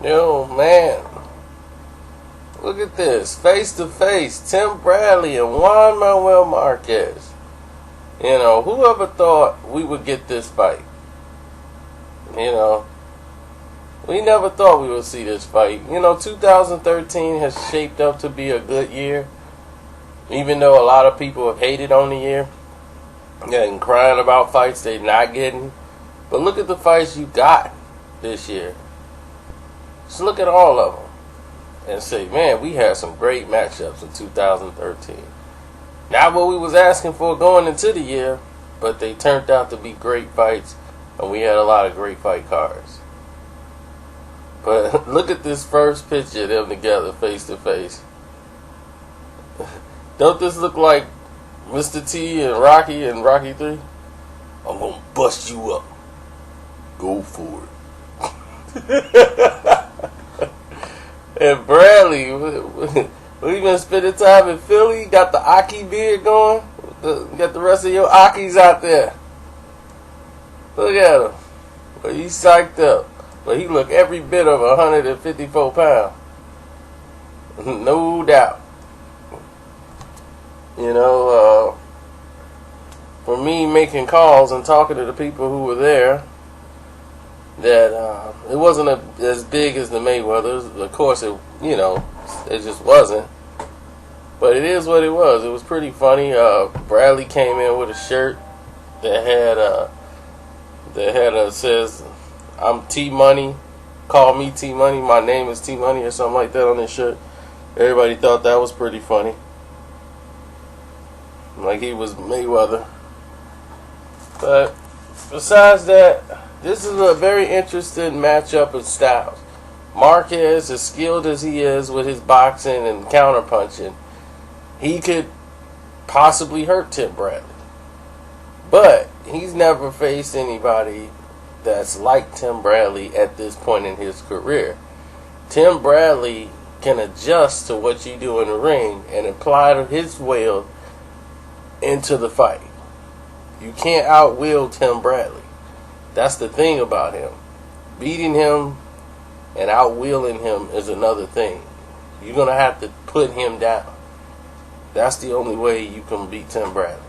Yo, man. Look at this. Face to face. Tim Bradley and Juan Manuel Marquez. You know, whoever thought we would get this fight? You know, we never thought we would see this fight. You know, 2013 has shaped up to be a good year. Even though a lot of people have hated on the year. And crying about fights they're not getting. But look at the fights you got this year. Just look at all of them. And say, man, we had some great matchups in 2013. Not what we was asking for going into the year, but they turned out to be great fights, and we had a lot of great fight cards. But look at this first picture of them together, face to face. Don't this look like Mr. T and Rocky 3? I'm gonna bust you up. Go for it. And Bradley, we been spending time in Philly. Got the Aki beard going. Got the rest of your Akis out there. Look at him. But he's psyched up. But he look every bit of 154 pounds. No doubt. You know, for me making calls and talking to the people who were there, that it wasn't as big as the Mayweathers. Of course, it just wasn't. But it is what it was. It was pretty funny. Bradley came in with a shirt that says, "I'm T Money, call me T Money. My name is T Money," or something like that on his shirt. Everybody thought that was pretty funny. Like he was Mayweather. But besides that, this is a very interesting matchup of styles. Marquez, as skilled as he is with his boxing and counterpunching, he could possibly hurt Tim Bradley. But he's never faced anybody that's like Tim Bradley at this point in his career. Tim Bradley can adjust to what you do in the ring and apply his will into the fight. You can't outwill Tim Bradley. That's the thing about him. Beating him and outwheeling him is another thing. You're going to have to put him down. That's the only way you can beat Tim Bradley.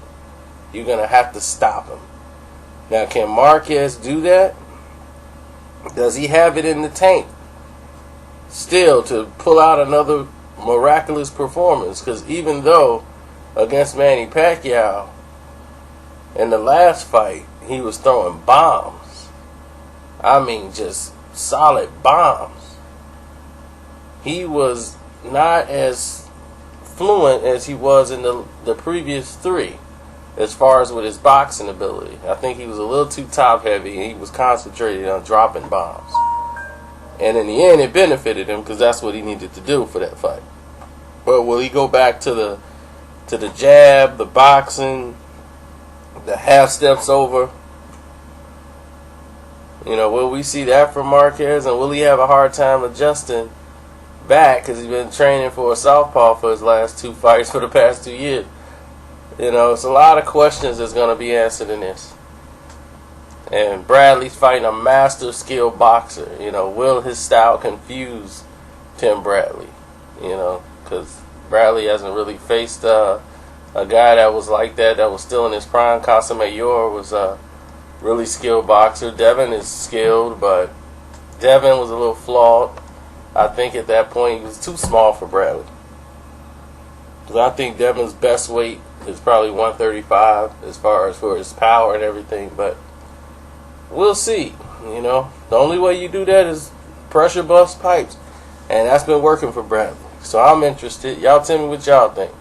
You're going to have to stop him. Now, can Marquez do that? Does he have it in the tank still to pull out another miraculous performance? Because even though against Manny Pacquiao in the last fight, he was throwing bombs. I mean, just solid bombs. He was not as fluent as he was in the previous three as far as with his boxing ability. I think he was a little too top heavy and he was concentrated on dropping bombs. And in the end, it benefited him because that's what he needed to do for that fight. But will he go back to the jab, the boxing, the half steps over? You know, will we see that from Marquez, and will he have a hard time adjusting back because he's been training for a southpaw for his last two fights for the past 2 years? You know, it's a lot of questions that's going to be answered in this. And Bradley's fighting a master skilled boxer. You know, will his style confuse Tim Bradley? You know, because Bradley hasn't really faced a guy that was like that was still in his prime. Casamayor was a really skilled boxer. Devin is skilled, but Devin was a little flawed. I think at that point he was too small for Bradley. Because I think Devin's best weight is probably 135 as far as for his power and everything. But we'll see. You know, the only way you do that is pressure bust pipes. And that's been working for Bradley. So I'm interested. Y'all tell me what y'all think.